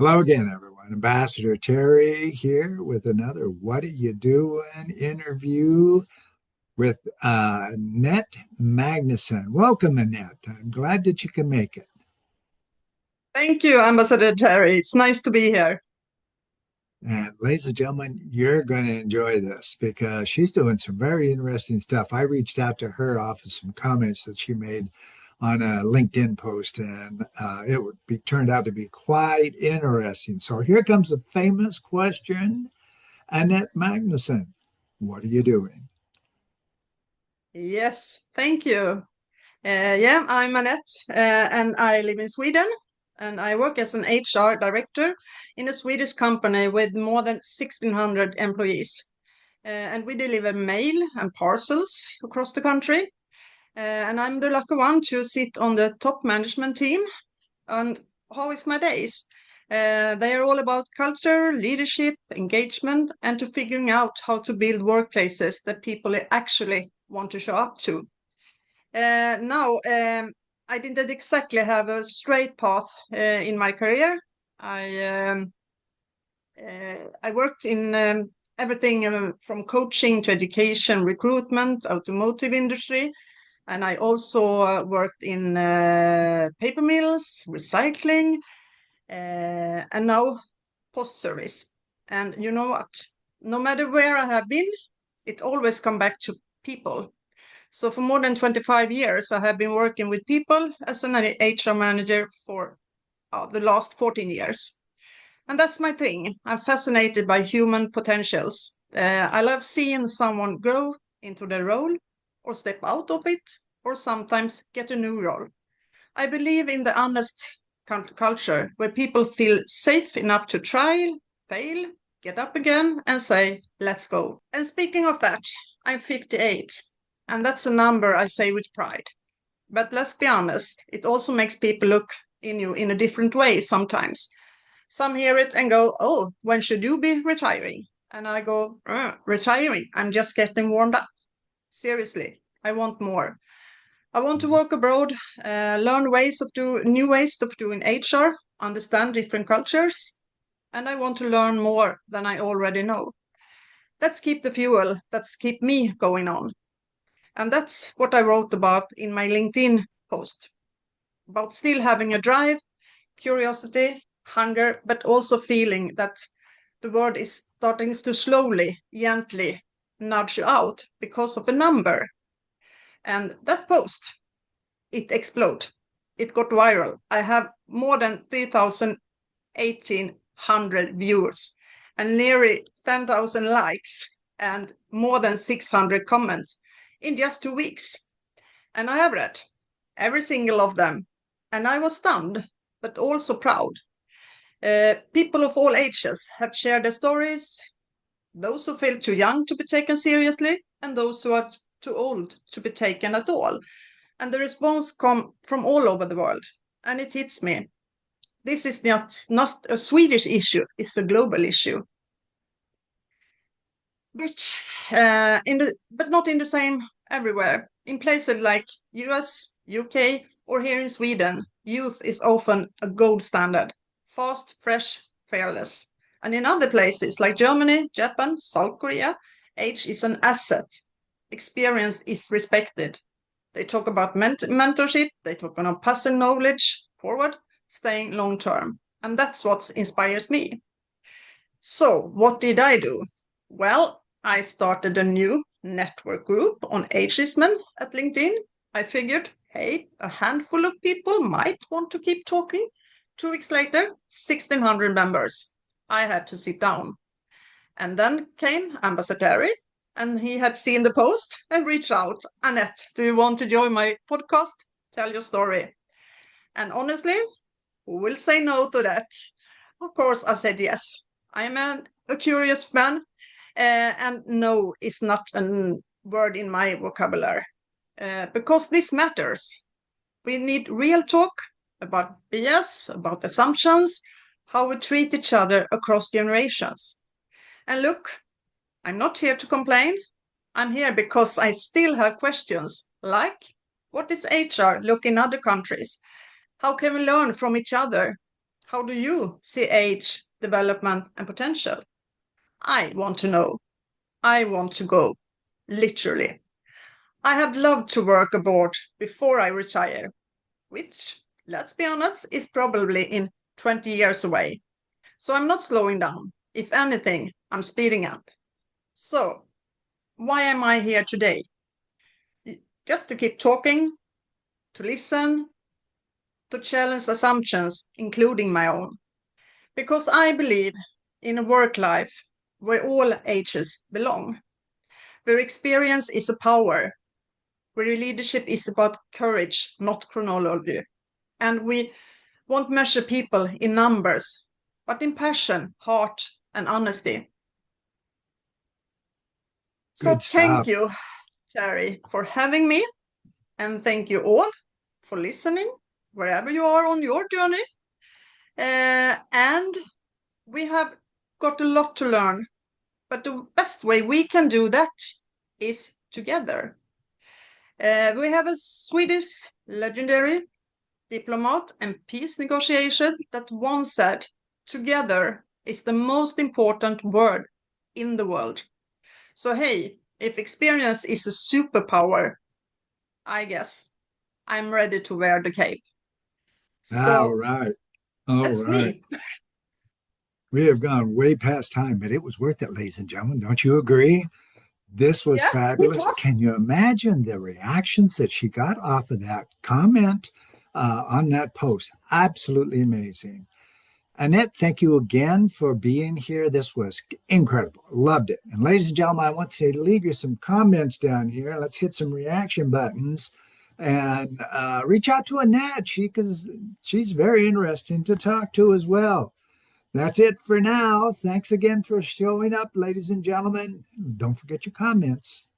Hello again, everyone. Ambassador Terry here with another What Are You Doing interview with Annette Magnusson. Welcome, Annette. I'm glad that you can make it. Thank you, Ambassador Terry. It's nice to be here. And ladies and gentlemen, you're going to enjoy this because she's doing some very interesting stuff. I reached out to her off of some comments that she made on a LinkedIn post, and it would be turned out to be quite interesting. So here comes a famous question. Annette Magnusson, what are you doing? Yes, thank you. I'm Annette, and I live in Sweden, and I work as an HR director in a Swedish company with more than 1,600 employees. And we deliver mail and parcels across the country. And I'm the lucky one to sit on the top management team. And how is my days? They are all about culture, leadership, engagement, and to figuring out how to build workplaces that people actually want to show up to. Now, I didn't exactly have a straight path in my career. I I worked in everything from coaching to education, recruitment, automotive industry, and I also worked in paper mills, recycling, and now post service. And you know what? No matter where I have been, it always come back to people. So for more than 25 years, I have been working with people as an HR manager for the last 14 years. And that's my thing. I'm fascinated by human potentials. I love seeing someone grow into their role or step out of it or sometimes get a new role. I believe in the honest culture where people feel safe enough to try, fail, get up again, and say, let's go. And speaking of that, I'm 58, and that's a number I say with pride. But let's be honest, it also makes people look in you in a different way sometimes. Some hear it and go, oh, when should you be retiring? And I go, retiring? I'm just getting warmed up. Seriously, I want more. I want to work abroad, learn new ways of doing HR, understand different cultures, and I want to learn more than I already know. That's keep the fuel. That's keep me going on. And that's what I wrote about in my LinkedIn post about still having a drive, curiosity, hunger, but also feeling that the world is starting to slowly, gently nudge you out because of a number. And that post, it exploded. It got viral. I have more than 3,100 viewers and nearly 10,000 likes and more than 600 comments in just 2 weeks. And I have read every single of them. And I was stunned, but also proud. People of all ages have shared their stories, those who feel too young to be taken seriously, and those who are too old to be taken at all. And the response come from all over the world. And it hits me. This is not a Swedish issue, it's a global issue. But, but not in the same everywhere. In places like US, UK, or here in Sweden, youth is often a gold standard. Fast, fresh, fearless. And in other places like Germany, Japan, South Korea, age is an asset. Experience is respected. They talk about mentorship, they talk about passing knowledge forward, staying long term. And that's what inspires me. So, what did I do? Well, I started a new network group on ageism at LinkedIn. I figured, hey, a handful of people might want to keep talking. 2 weeks later, 1,600 members. I had to sit down. And then came Ambassador, and he had seen the post and reached out. Annette, do you want to join my podcast? Tell your story. And honestly, who will say no to that? Of course, I said yes. I'm a curious man, and no is not a word in my vocabulary because this matters. We need real talk about bias, about assumptions, how we treat each other across generations. And look, I'm not here to complain. I'm here because I still have questions like what is HR look in other countries? How can we learn from each other? How do you see age, development, and potential? I want to know. I want to go. Literally. I have loved to work abroad before I retire, which, let's be honest, is probably in 20 years away. So I'm not slowing down. If anything, I'm speeding up. So, why am I here today? Just to keep talking, to listen, to challenge assumptions, including my own. Because I believe in a work life where all ages belong, where experience is a power, where leadership is about courage, not chronology. And we won't measure people in numbers, but in passion, heart, and honesty. Good So thank stuff. you, Terry, for having me. And thank you all for listening, wherever you are on your journey. And we have got a lot to learn, but the best way we can do that is together. We have a Swedish legendary diplomat and peace negotiator that once said, together is the most important word in the world. So, hey, if experience is a superpower, I guess I'm ready to wear the cape. All So, right. All that's right. me. We have gone way past time, but it was worth it, ladies and gentlemen. Don't you agree? This was Yeah, it fabulous. was. Can you imagine the reactions that she got off of that comment on that post? Absolutely amazing. Annette, thank you again for being here. This was incredible. Loved it. And ladies and gentlemen, I want to say leave you some comments down here. Let's hit some reaction buttons and reach out to Annette. She's very interesting to talk to as well. That's it for now. Thanks again for showing up, ladies and gentlemen. Don't forget your comments.